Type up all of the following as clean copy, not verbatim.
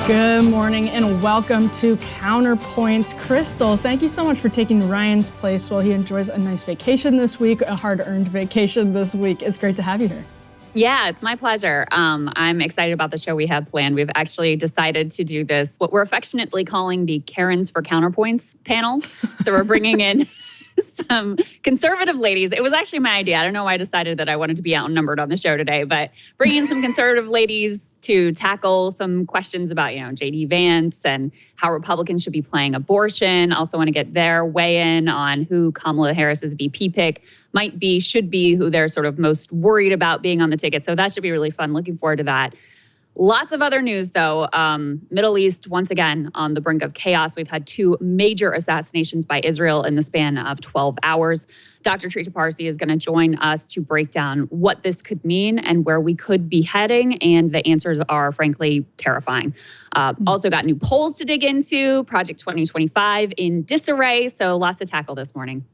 Good morning and welcome to Counterpoints. Krystal, thank you so much for taking Ryan's place while he enjoys a nice vacation this week, a hard-earned vacation this week. It's great to have you here. Yeah, it's my pleasure. I'm excited about the show we have planned. We've actually decided to do this, what we're affectionately calling the Karens for Counterpoints panel. So we're bringing in some conservative ladies. It was actually my idea. I don't know why I decided that I wanted to be outnumbered on the show today, but bringing in some conservative ladies to tackle some questions about, J.D. Vance and how Republicans should be playing abortion. Also want to get their weigh in on who Kamala Harris's VP pick might be, should be, who they're sort of most worried about being on the ticket. So that should be really fun. Looking forward to that. Lots of other news, though. Middle East, once again, on the brink of chaos. We've had two major assassinations by Israel in the span of 12 hours. Dr. Trita Parsi is going to join us to break down what this could mean and where we could be heading. And the answers are, frankly, terrifying. Also got new polls to dig into, Project 2025 in disarray. So lots to tackle this morning.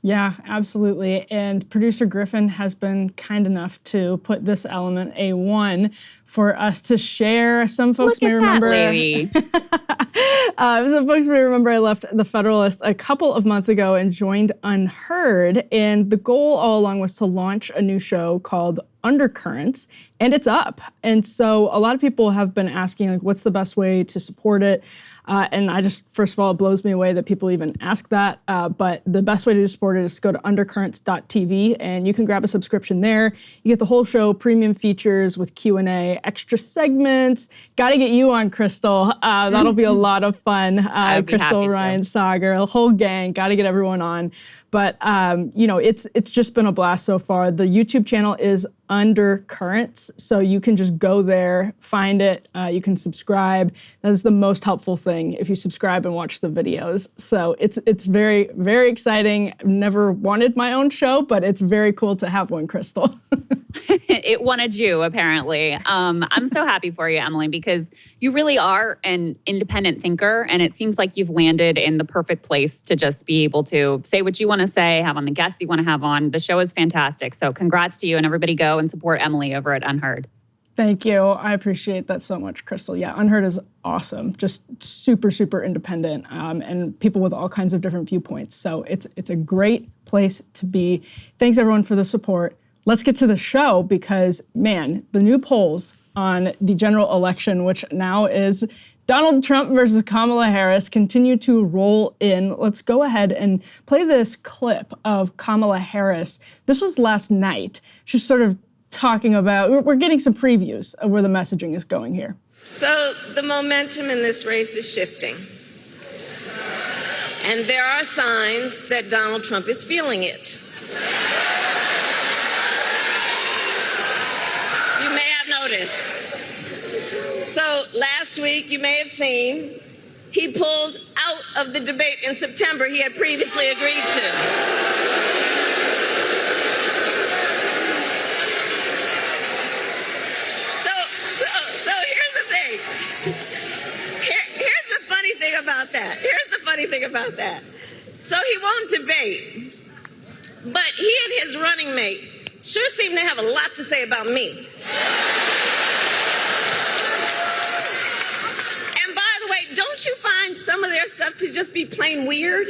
Yeah, absolutely. And producer Griffin has been kind enough to put this element A1 for us to share. Some folks may remember. Some folks may remember I left The Federalist a couple of months ago and joined Unheard. And the goal all along was to launch a new show called Undercurrents, and it's up. And so a lot of people have been asking, what's the best way to support it? And I just, first of all, it blows me away that people even ask that. But the best way to support it is to go to undercurrents.tv, and you can grab a subscription there. You get the whole show, premium features with Q&A, extra segments. Got to get you on, Krystal. That'll be a lot of fun. Krystal, Ryan, Sagar, a whole gang. Got to get everyone on. But, it's just been a blast so far. The YouTube channel is Undercurrents, so you can just go there, find it. You can subscribe. That is the most helpful thing if you subscribe and watch the videos. So it's very, very exciting. I've never wanted my own show, but it's very cool to have one, Krystal. It wanted you, apparently. I'm so happy for you, Emily, because you really are an independent thinker, and it seems like you've landed in the perfect place to just be able to say what you want to say, have on the guests you want to have on. The show is fantastic. So congrats to you, and everybody go and support Emily over at Unheard. Thank you. I appreciate that so much, Krystal. Yeah, Unheard is awesome. Just super, super independent, and people with all kinds of different viewpoints. So it's a great place to be. Thanks, everyone, for the support. Let's get to the show because, man, the new polls on the general election, which now is Donald Trump versus Kamala Harris, continue to roll in. Let's go ahead and play this clip of Kamala Harris. This was last night. She's sort of talking about, we're getting some previews of where the messaging is going here. So the momentum in this race is shifting. And there are signs that Donald Trump is feeling it. You may have noticed. So last week, you may have seen, he pulled out of the debate in September he had previously agreed to. So here's the thing. Here's the funny thing about that. So he won't debate, but he and his running mate sure seem to have a lot to say about me. Don't you find some of their stuff to just be plain weird?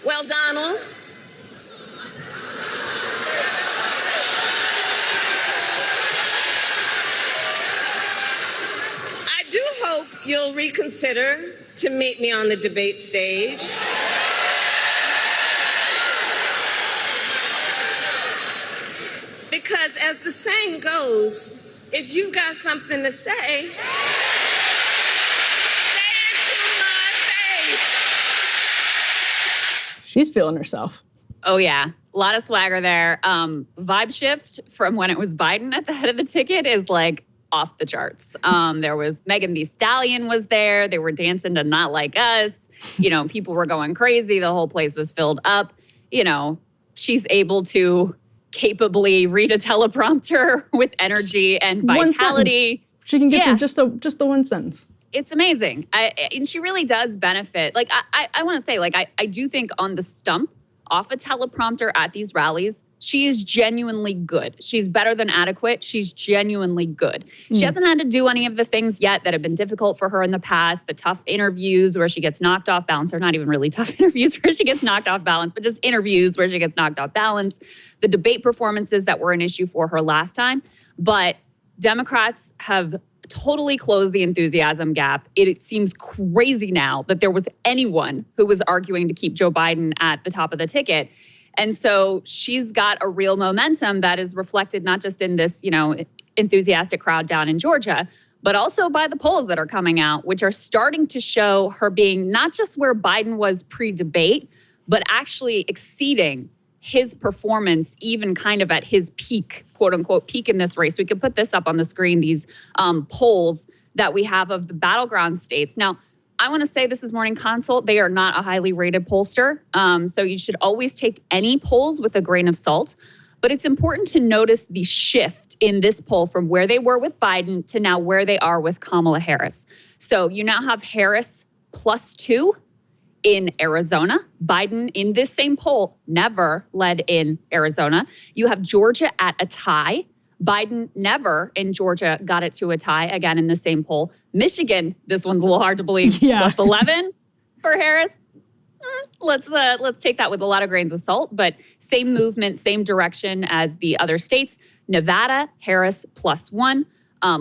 Well, Donald, I do hope you'll reconsider to meet me on the debate stage. Because as the saying goes, if you've got something to say, say it to my face. She's feeling herself. Oh, yeah. A lot of swagger there. Vibe shift from when it was Biden at the head of the ticket is like off the charts. There was Megan Thee Stallion was there. They were dancing to Not Like Us. People were going crazy. The whole place was filled up. She's able to capably read a teleprompter with energy and vitality. She can get to just the one sentence. It's amazing. And she really does benefit. I want to say, I do think on the stump, off a teleprompter at these rallies, she is genuinely good. She's better than adequate. She's genuinely good. She hasn't had to do any of the things yet that have been difficult for her in the past, the tough interviews where she gets knocked off balance, or not even really tough interviews where she gets knocked off balance, but just interviews where she gets knocked off balance, the debate performances that were an issue for her last time. But Democrats have totally closed the enthusiasm gap. It seems crazy now that there was anyone who was arguing to keep Joe Biden at the top of the ticket. And so she's got a real momentum that is reflected not just in this, enthusiastic crowd down in Georgia, but also by the polls that are coming out, which are starting to show her being not just where Biden was pre-debate, but actually exceeding his performance, even kind of at his peak, quote unquote, peak in this race. We could put this up on the screen, these polls that we have of the battleground states. Now, I want to say this is Morning Consult. They are not a highly rated pollster. So you should always take any polls with a grain of salt. But it's important to notice the shift in this poll from where they were with Biden to now where they are with Kamala Harris. So you now have Harris +2 in Arizona. Biden in this same poll never led in Arizona. You have Georgia at a tie. Biden never in Georgia got it to a tie, again, in the same poll. Michigan, this one's a little hard to believe, +11 for Harris. Let's take that with a lot of grains of salt, but same movement, same direction as the other states. Nevada, Harris +1.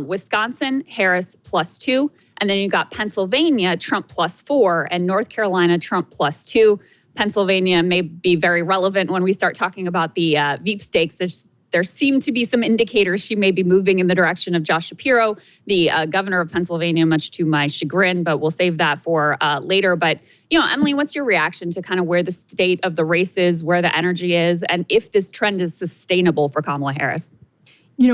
Wisconsin, Harris +2. And then you've got Pennsylvania, Trump +4, and North Carolina, Trump +2. Pennsylvania may be very relevant when we start talking about the Veep stakes. There seem to be some indicators she may be moving in the direction of Josh Shapiro, the governor of Pennsylvania, much to my chagrin, but we'll save that for later. But, Emily, what's your reaction to kind of where the state of the race is, where the energy is, and if this trend is sustainable for Kamala Harris?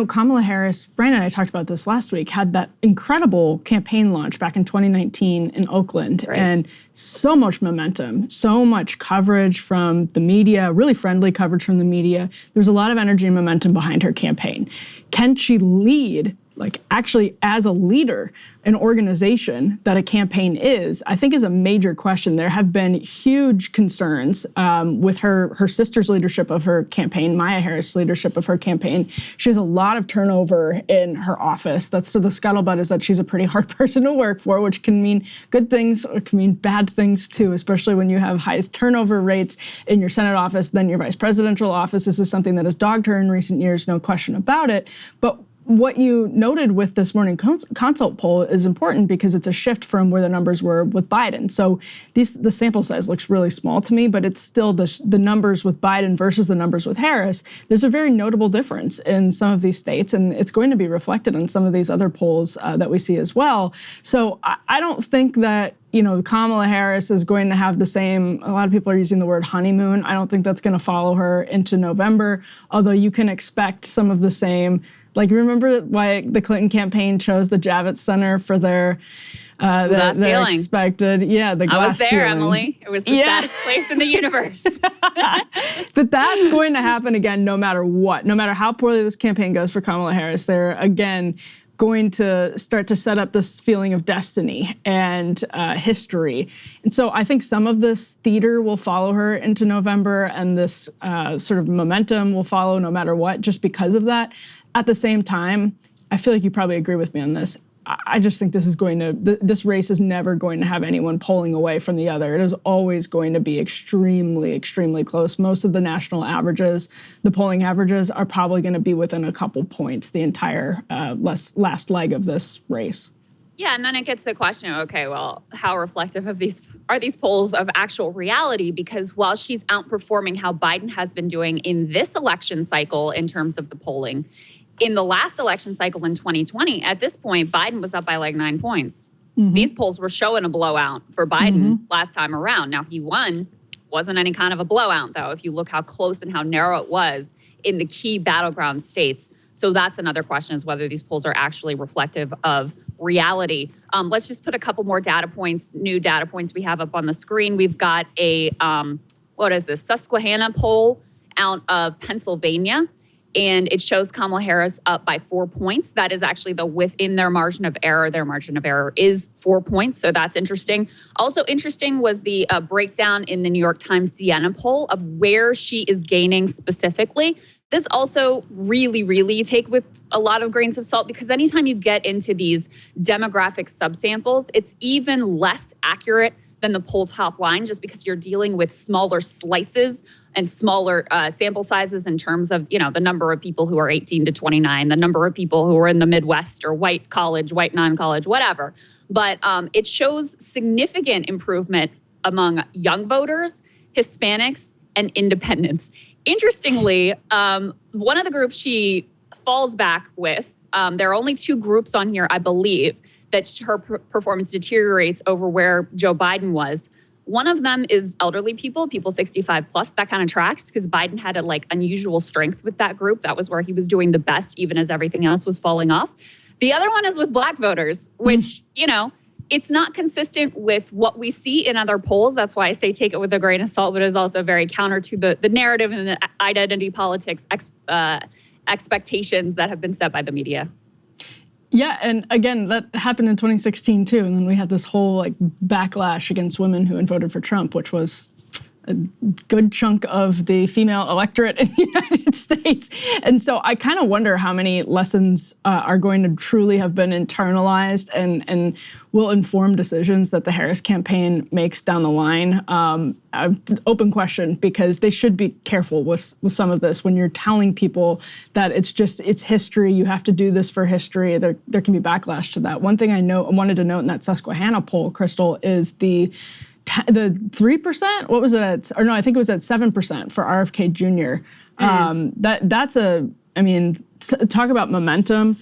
Kamala Harris, Brian and I talked about this last week, had that incredible campaign launch back in 2019 in Oakland. Right. And so much momentum, so much coverage from the media, really friendly coverage from the media. There's a lot of energy and momentum behind her campaign. Can she lead, actually as a leader, an organization that a campaign is, I think is a major question. There have been huge concerns with her sister's leadership of her campaign, Maya Harris' leadership of her campaign. She has a lot of turnover in her office. That's the scuttlebutt is that she's a pretty hard person to work for, which can mean good things or can mean bad things too, especially when you have highest turnover rates in your Senate office than your vice presidential office. This is something that has dogged her in recent years, no question about it. But what you noted with this Morning Consult poll is important because it's a shift from where the numbers were with Biden. So the sample size looks really small to me, but it's still the numbers with Biden versus the numbers with Harris. There's a very notable difference in some of these states, and it's going to be reflected in some of these other polls that we see as well. So I don't think that Kamala Harris is going to have the same, a lot of people are using the word honeymoon. I don't think that's going to follow her into November, although you can expect some of the same. Remember why the Clinton campaign chose the Javits Center for their expected, the glass I was there, ceiling. Emily. It was the saddest place in the universe. But that's going to happen again no matter what. No matter how poorly this campaign goes for Kamala Harris, they're, again, going to start to set up this feeling of destiny and history. And so I think some of this theater will follow her into November, and this sort of momentum will follow no matter what, just because of that. At the same time, I feel like you probably agree with me on this. I just think this race is never going to have anyone pulling away from the other. It is always going to be extremely, extremely close. Most of the national averages, the polling averages, are probably going to be within a couple points the entire last leg of this race. Yeah, and then it gets the question, okay, well, how reflective of these polls of actual reality? Because while she's outperforming how Biden has been doing in this election cycle in terms of the polling, in the last election cycle in 2020, at this point, Biden was up by 9 points. Mm-hmm. These polls were showing a blowout for Biden last time around. Now, he won. Wasn't any kind of a blowout, though, if you look how close and how narrow it was in the key battleground states. So that's another question, is whether these polls are actually reflective of reality. Let's just put a couple more data points, new data points we have up on the screen. We've got a, Susquehanna poll out of Pennsylvania. and it shows Kamala Harris up by 4 points. That is actually within their margin of error. Their margin of error is 4 points, so that's interesting. Also interesting was the breakdown in the New York Times Siena poll of where she is gaining specifically. This also really take with a lot of grains of salt, because anytime you get into these demographic subsamples, it's even less accurate than the poll top line, just because you're dealing with smaller slices and smaller sample sizes in terms of, the number of people who are 18 to 29, the number of people who are in the Midwest or white college, white non-college, whatever. But it shows significant improvement among young voters, Hispanics, and independents. Interestingly, one of the groups she falls back with, there are only 2 groups on here, I believe, that her performance deteriorates over where Joe Biden was. One of them is elderly people 65 plus. That kind of tracks, because Biden had a unusual strength with that group. That was where he was doing the best, even as everything else was falling off. The other one is with Black voters, which, it's not consistent with what we see in other polls. That's why I say take it with a grain of salt, but it is also very counter to the narrative and the identity politics expectations that have been set by the media. Yeah, and again, that happened in 2016 too, and then we had this whole backlash against women who had voted for Trump, which was a good chunk of the female electorate in the United States. And so I kind of wonder how many lessons are going to truly have been internalized and will inform decisions that the Harris campaign makes down the line. Open question, because they should be careful with some of this. When you're telling people that it's history, you have to do this for history, there can be backlash to that. One thing I wanted to note in that Susquehanna poll, Krystal, is the 3%, what was it at? Or no, I think it was at 7% for RFK Jr. Talk about momentum.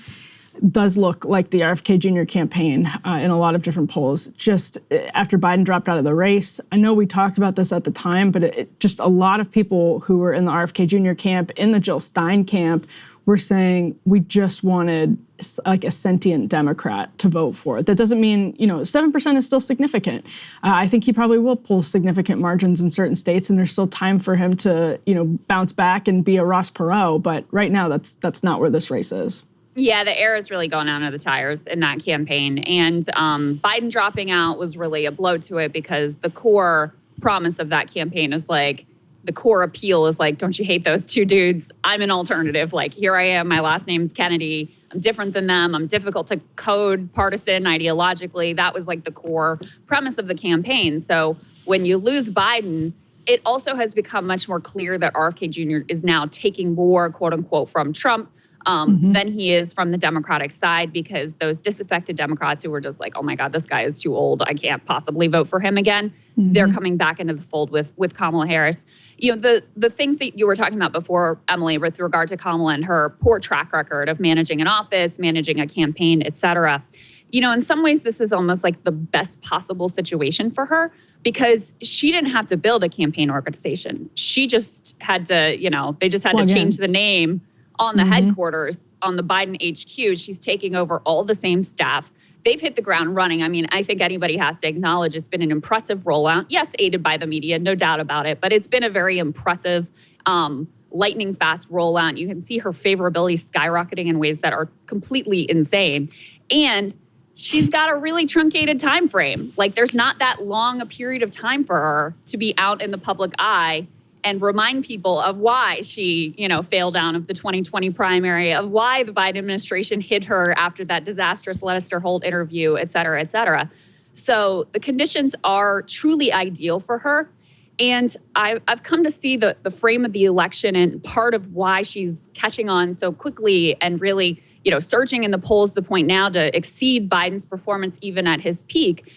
Does look like the RFK Jr. campaign in a lot of different polls. Just after Biden dropped out of the race, I know we talked about this at the time, but just a lot of people who were in the RFK Jr. camp, in the Jill Stein camp, were saying we just wanted a sentient Democrat to vote for it. That doesn't mean, 7% is still significant. I think he probably will pull significant margins in certain states, and there's still time for him to, bounce back and be a Ross Perot. But right now, that's not where this race is. Yeah, the air is really going out of the tires in that campaign. And Biden dropping out was really a blow to it, because the core promise of that campaign is the core appeal is don't you hate those 2 dudes? I'm an alternative. Here I am. My last name's Kennedy. I'm different than them. I'm difficult to code partisan ideologically. That was the core premise of the campaign. So when you lose Biden, it also has become much more clear that RFK Jr. is now taking more, quote unquote, from Trump than he is from the Democratic side, because those disaffected Democrats who were just oh my God, this guy is too old, I can't possibly vote for him again, they're coming back into the fold with Kamala Harris. The things that you were talking about before, Emily, with regard to Kamala and her poor track record of managing an office, managing a campaign, et cetera. In some ways, this is almost the best possible situation for her, because she didn't have to build a campaign organization. She just had to, they just had to change the name on the headquarters, on the Biden HQ. She's taking over all the same staff. They've hit the ground running. I think anybody has to acknowledge it's been an impressive rollout. Yes, aided by the media, no doubt about it, but it's been a very impressive, lightning fast rollout. You can see her favorability skyrocketing in ways that are completely insane. And she's got a really truncated time frame. There's not that long a period of time for her to be out in the public eye and remind people of why she, failed out of the 2020 primary, of why the Biden administration hid her after that disastrous Lester Holt interview, et cetera, et cetera. So the conditions are truly ideal for her. And I've come to see the frame of the election, and part of why she's catching on so quickly and really, surging in the polls to the point now to exceed Biden's performance even at his peak,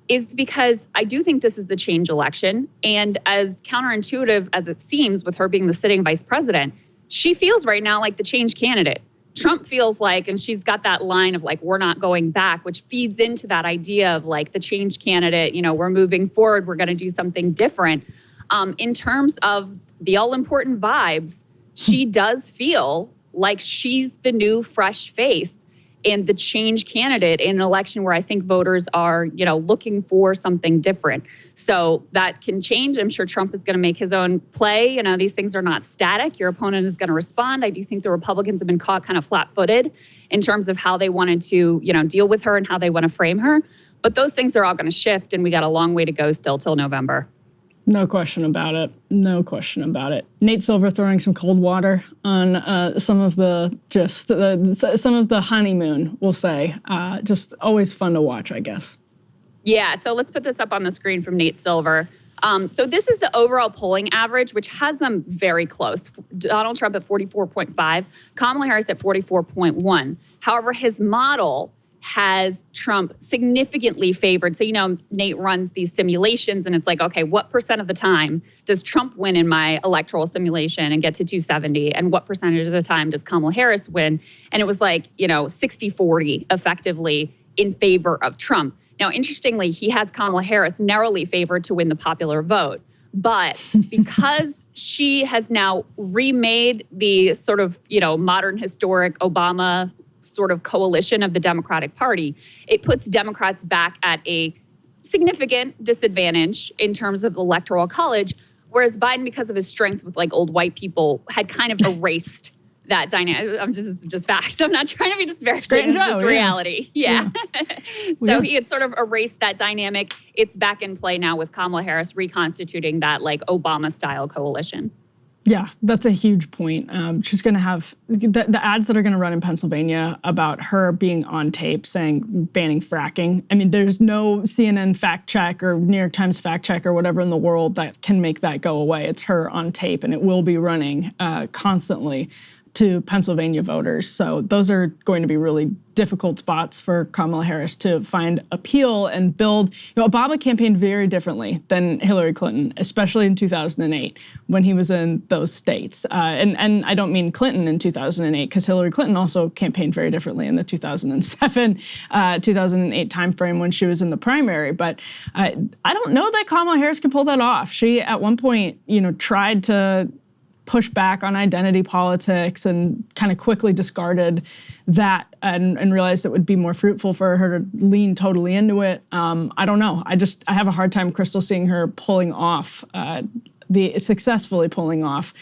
is because I do think this is a change election. And as counterintuitive as it seems with her being the sitting vice president, she feels right now like the change candidate. Trump feels and she's got that line of we're not going back, which feeds into that idea of the change candidate, we're moving forward, we're going to do something different. In terms of the all-important vibes, she does feel like she's the new fresh face. and the change candidate in an election where I think voters are, looking for something different. So that can change. I'm sure Trump is going to make his own play. These things are not static. Your opponent is going to respond. I do think the Republicans have been caught kind of flat-footed in terms of how they wanted to, deal with her and how they want to frame her. But those things are all going to shift, and we got a long way to go still till November. No question about it. No question about it. Nate Silver throwing some cold water on some of the honeymoon, we'll say. Just always fun to watch, I guess. Yeah, so let's put this up on the screen from Nate Silver. So this is the overall polling average, which has them very close. Donald Trump at 44.5, Kamala Harris at 44.1. However, his model has Trump significantly favored. So, Nate runs these simulations and it's like, okay, what percent of the time does Trump win in my electoral simulation and get to 270? And what percentage of the time does Kamala Harris win? And it was like, 60-40 effectively in favor of Trump. Now, interestingly, he has Kamala Harris narrowly favored to win the popular vote. But because she has now remade the sort of, modern historic Obama sort of coalition of the Democratic Party, it puts Democrats back at a significant disadvantage in terms of the Electoral College, whereas Biden, because of his strength with like old white people, had kind of erased that dynamic. I'm just facts. I'm not trying to be disparaging. It's just reality. Yeah. So he had sort of erased that dynamic. It's back in play now with Kamala Harris reconstituting that like Obama-style coalition. Yeah, that's a huge point. She's going to have the ads that are going to run in Pennsylvania about her being on tape saying banning fracking. I mean, there's no CNN fact check or New York Times fact check or whatever in the world that can make that go away. It's her on tape, and it will be running constantly to Pennsylvania voters. So those are going to be really difficult spots for Kamala Harris to find appeal and build. Obama campaigned very differently than Hillary Clinton, especially in 2008 when he was in those states. And I don't mean Clinton in 2008, because Hillary Clinton also campaigned very differently in the 2007, 2008 timeframe when she was in the primary. But I don't know that Kamala Harris can pull that off. She, at one point, tried to push back on identity politics and kind of quickly discarded that and realized it would be more fruitful for her to lean totally into it. I don't know. I have a hard time, Krystal, seeing her pulling off, successfully pulling off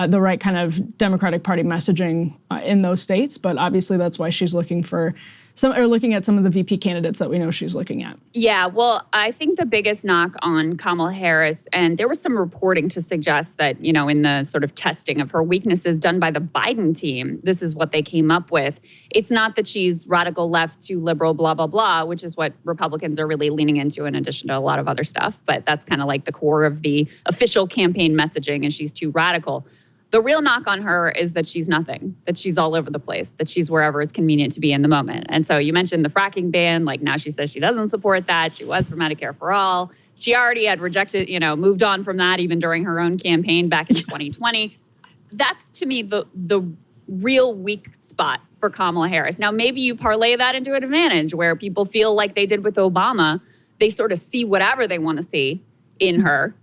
the right kind of Democratic Party messaging in those states. But obviously that's why she's looking at some of the VP candidates that we know she's looking at. Yeah, well, I think the biggest knock on Kamala Harris, and there was some reporting to suggest that, in the sort of testing of her weaknesses done by the Biden team, this is what they came up with. It's not that she's radical left to liberal, blah, blah, blah, which is what Republicans are really leaning into in addition to a lot of other stuff. But that's kind of like the core of the official campaign messaging, and she's too radical. The real knock on her is that she's nothing, that she's all over the place, that she's wherever it's convenient to be in the moment. And so you mentioned the fracking ban, like now she says she doesn't support that. She was for Medicare for all. She already had rejected, moved on from that even during her own campaign back in 2020. That's, to me, the real weak spot for Kamala Harris. Now, maybe you parlay that into an advantage where people feel like they did with Obama. They sort of see whatever they want to see in her.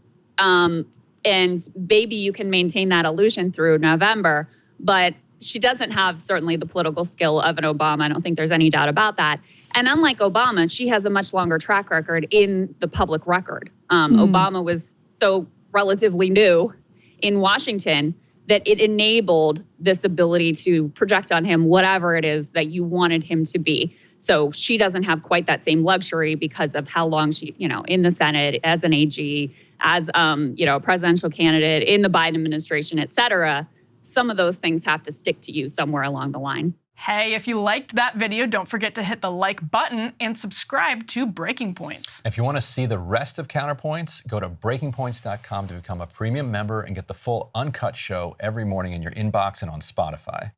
And maybe you can maintain that illusion through November, but she doesn't have certainly the political skill of an Obama. I don't think there's any doubt about that. And unlike Obama, she has a much longer track record in the public record. Obama was so relatively new in Washington that it enabled this ability to project on him whatever it is that you wanted him to be. So she doesn't have quite that same luxury because of how long she, in the Senate, as an AG, as, a presidential candidate in the Biden administration, et cetera. Some of those things have to stick to you somewhere along the line. Hey, if you liked that video, don't forget to hit the like button and subscribe to Breaking Points. If you want to see the rest of Counterpoints, go to breakingpoints.com to become a premium member and get the full uncut show every morning in your inbox and on Spotify.